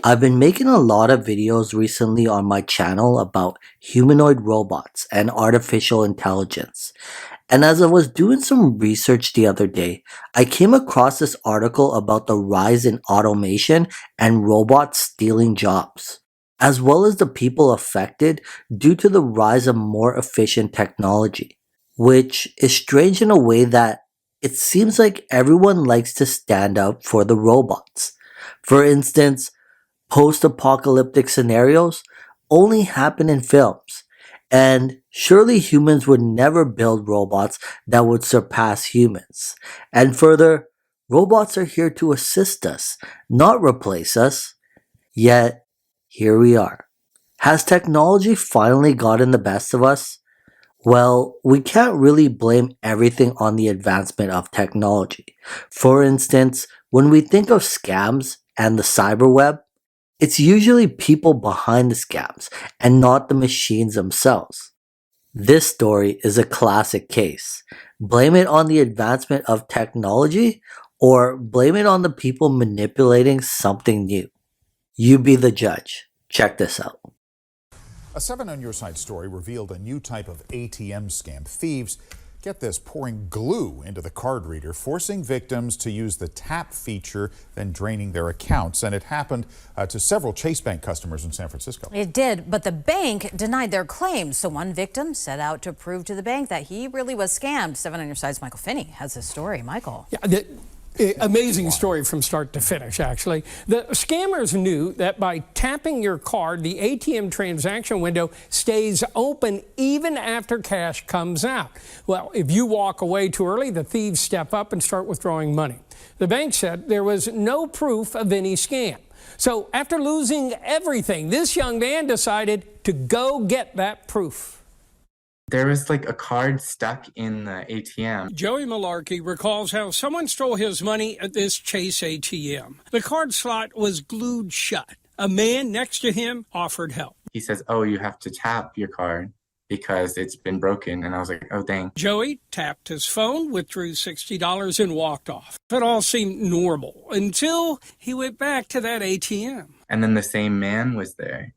I've been making a lot of videos recently on my channel about humanoid robots and artificial intelligence. And as I was doing some research the other day, I came across this article about the rise in automation and robots stealing jobs, as well as the people affected due to the rise of more efficient technology, which is strange in a way that it seems like everyone likes to stand up for the robots. For instance, post-apocalyptic scenarios only happen in films, and surely humans would never build robots that would surpass humans. And further, robots are here to assist us, not replace us. Yet, here we are. Has technology finally gotten the best of us? Well, we can't really blame everything on the advancement of technology. For instance, when we think of scams and the cyberweb, it's usually people behind the scams and not the machines themselves. This story is a classic case. Blame it on the advancement of technology or blame it on the people manipulating something new. You be the judge. Check this out. A 7 on Your Side story revealed a new type of ATM scam. Thieves, get this, pouring glue into the card reader, forcing victims to use the tap feature, then draining their accounts. And it happened to several Chase Bank customers in San Francisco. It did, but the bank denied their claims. So one victim set out to prove to the bank that he really was scammed. 7 on Your Side's Michael Finney has this story. Michael. Yeah, amazing story from start to finish, actually. The scammers knew that by tapping your card, the ATM transaction window stays open even after cash comes out. Well, if you walk away too early, the thieves step up and start withdrawing money. The bank said there was no proof of any scam. So after losing everything, this young man decided to go get that proof. There was like a card stuck in the ATM. Joey Malarkey recalls how someone stole his money at this Chase ATM. The card slot was glued shut. A man next to him offered help. He says, "Oh, you have to tap your card because it's been broken." And I was like, "Oh, dang." Joey tapped his phone, withdrew $60 and walked off. It all seemed normal until he went back to that ATM. And then the same man was there.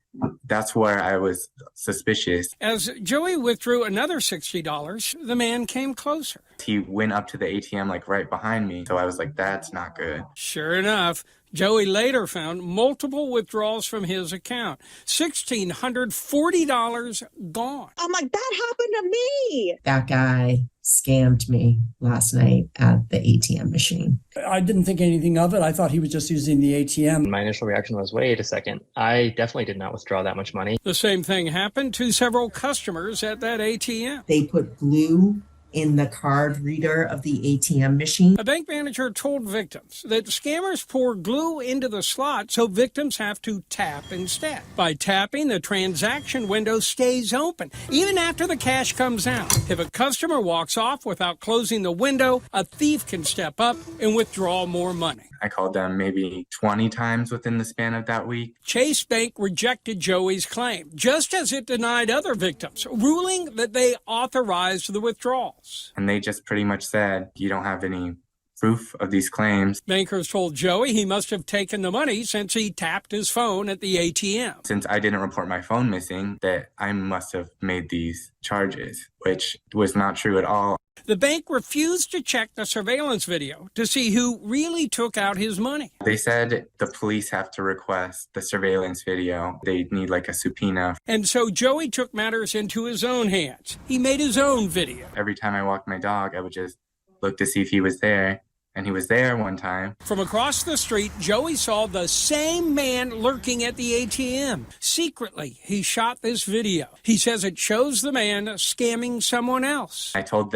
That's where I was suspicious. As Joey withdrew another $60, the man came closer. He went up to the ATM like right behind me. So I was like, that's not good. Sure enough, Joey later found multiple withdrawals from his account. $1,640 gone. I'm like, that happened to me. That guy scammed me last night at the ATM machine. I didn't think anything of it. I thought he was just using the ATM. My initial reaction was, wait a second. I definitely did not withdraw that much money. The same thing happened to several customers at that ATM. They put glue in the card reader of the ATM machine. A bank manager told victims that scammers pour glue into the slot so victims have to tap instead. By tapping, the transaction window stays open even after the cash comes out. If a customer walks off without closing the window, a thief can step up and withdraw more money. I called them maybe 20 times within the span of that week. Chase Bank rejected Joey's claim, just as it denied other victims, ruling that they authorized the withdrawals. And they just pretty much said, you don't have any proof of these claims. Bankers told Joey he must have taken the money since he tapped his phone at the ATM. Since I didn't report my phone missing, that I must have made these charges, which was not true at all. The bank refused to check the surveillance video to see who really took out his money. They said the police have to request the surveillance video. They need like a subpoena. And so Joey took matters into his own hands. He made his own video. Every time I walked my dog, I would just look to see if he was there. And he was there one time. From across the street, Joey saw the same man lurking at the ATM. Secretly, he shot this video. He says it shows the man scamming someone else. I told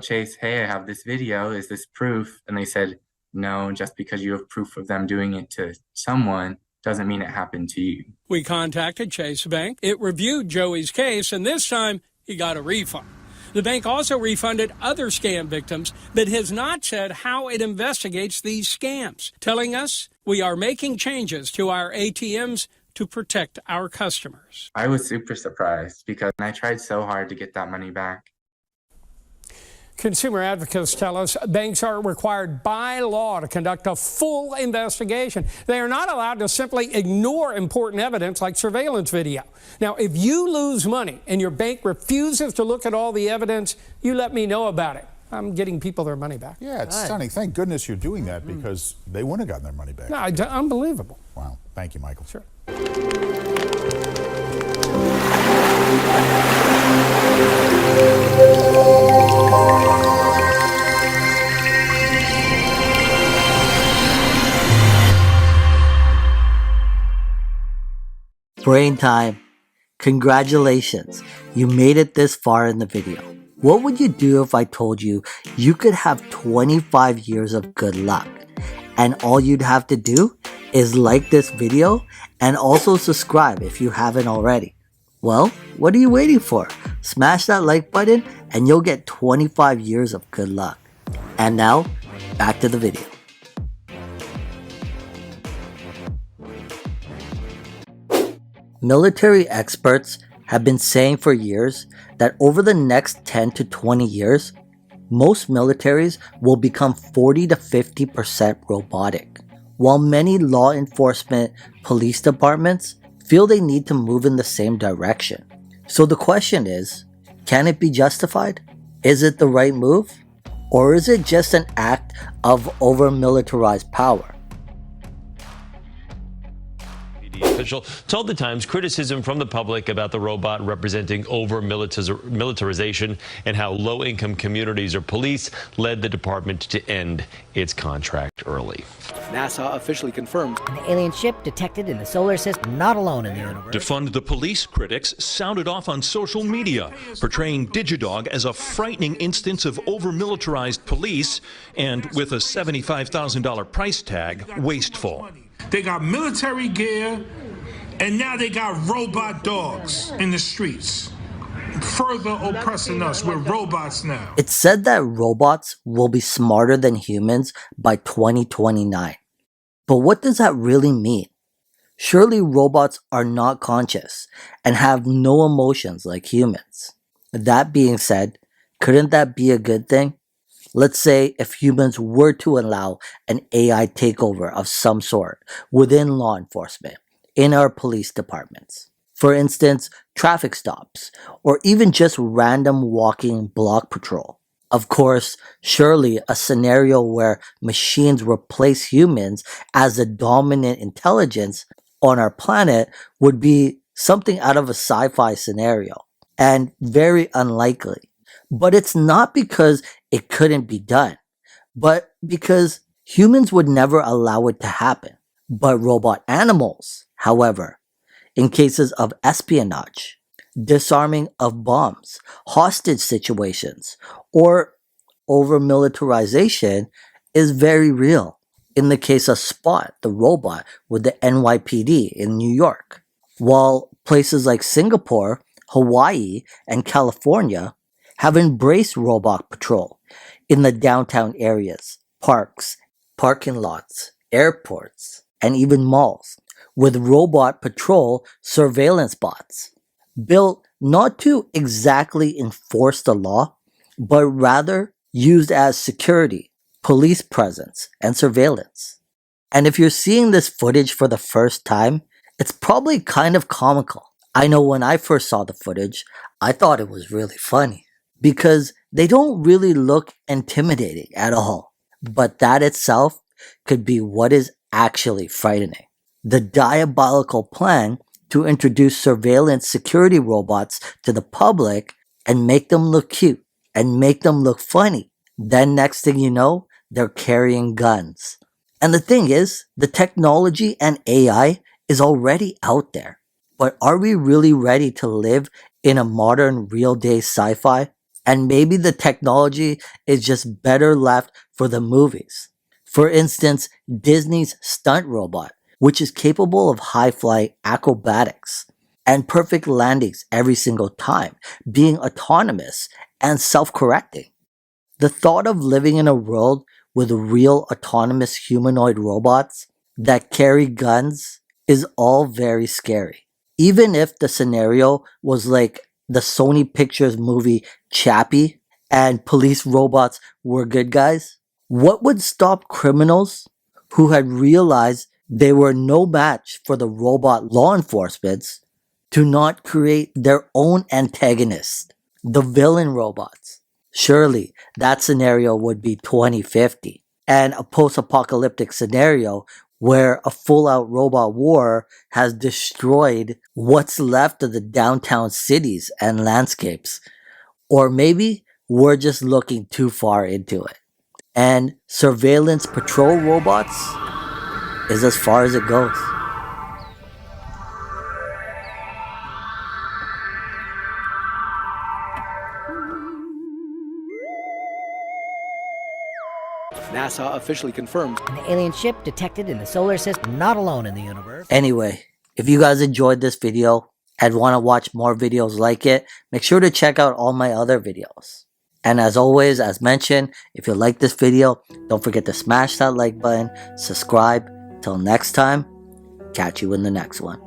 Chase, hey, I have this video. Is this proof? And they said, no, just because you have proof of them doing it to someone doesn't mean it happened to you. We contacted Chase Bank. It reviewed Joey's case, and this time he got a refund. The bank also refunded other scam victims, but has not said how it investigates these scams, telling us we are making changes to our ATMs to protect our customers. I was super surprised because I tried so hard to get that money back. Consumer advocates tell us banks are required by law to conduct a full investigation. They are not allowed to simply ignore important evidence like surveillance video. Now, if you lose money and your bank refuses to look at all the evidence, you let me know about it. I'm getting people their money back. Yeah, it's stunning. Thank goodness you're doing that because they wouldn't have gotten their money back. No, unbelievable. Wow. Thank you, Michael. Sure. Brain time. Congratulations, you made it this far in the video. What would you do if I told you you could have 25 years of good luck? And all you'd have to do is like this video and also subscribe if you haven't already. Well, what are you waiting for? Smash that like button and you'll get 25 years of good luck. And now, back to the video. Military experts have been saying for years that over the next 10 to 20 years, most militaries will become 40 to 50% robotic, while many law enforcement police departments feel they need to move in the same direction. So the question is, can it be justified? Is it the right move? Or is it just an act of over-militarized power? Official told the Times criticism from the public about the robot representing over-militarization and how low-income communities or police led the department to end its contract early. NASA officially confirmed an alien ship detected in the solar system, not alone in the universe. To fund the police, critics sounded off on social media, portraying Digidog as a frightening instance of over-militarized police and, with a $75,000 price tag, wasteful. They got military gear, and now they got robot dogs in the streets, further oppressing us. We're robots now. It's said that robots will be smarter than humans by 2029. But what does that really mean? Surely robots are not conscious and have no emotions like humans. That being said, couldn't that be a good thing? Let's say if humans were to allow an AI takeover of some sort within law enforcement, in our police departments. For instance, traffic stops, or even just random walking block patrol. Of course, surely a scenario where machines replace humans as the dominant intelligence on our planet would be something out of a sci-fi scenario, and very unlikely. But it's not because it couldn't be done, but because humans would never allow it to happen. But robot animals, however, in cases of espionage, disarming of bombs, hostage situations, or over-militarization is very real. In the case of Spot, the robot with the NYPD in New York, while places like Singapore, Hawaii, and California have embraced robot patrol in the downtown areas, parks, parking lots, airports, and even malls, with robot patrol surveillance bots, built not to exactly enforce the law, but rather used as security, police presence, and surveillance. And if you're seeing this footage for the first time, it's probably kind of comical. I know when I first saw the footage, I thought it was really funny, because they don't really look intimidating at all. But that itself could be what is actually frightening. The diabolical plan to introduce surveillance security robots to the public and make them look cute and make them look funny. Then next thing you know, they're carrying guns. And the thing is, the technology and AI is already out there. But are we really ready to live in a modern real-day sci-fi? And maybe the technology is just better left for the movies. For instance, Disney's stunt robot, which is capable of high-flight acrobatics and perfect landings every single time, being autonomous and self-correcting. The thought of living in a world with real autonomous humanoid robots that carry guns is all very scary. Even if the scenario was like the Sony Pictures movie Chappie, and police robots were good guys? What would stop criminals who had realized they were no match for the robot law enforcement to not create their own antagonist, the villain robots? Surely that scenario would be 2050, and a post-apocalyptic scenario where a full-out robot war has destroyed what's left of the downtown cities and landscapes. Or maybe we're just looking too far into it, and surveillance patrol robots is as far as it goes. NASA officially confirms An alien ship detected in the solar system, not alone in the universe. Anyway, if you guys enjoyed this video and want to watch more videos like it, make sure to check out all my other videos. And as always, as mentioned, if you like this video, don't forget to smash that like button, subscribe. Till next time, catch you in the next one.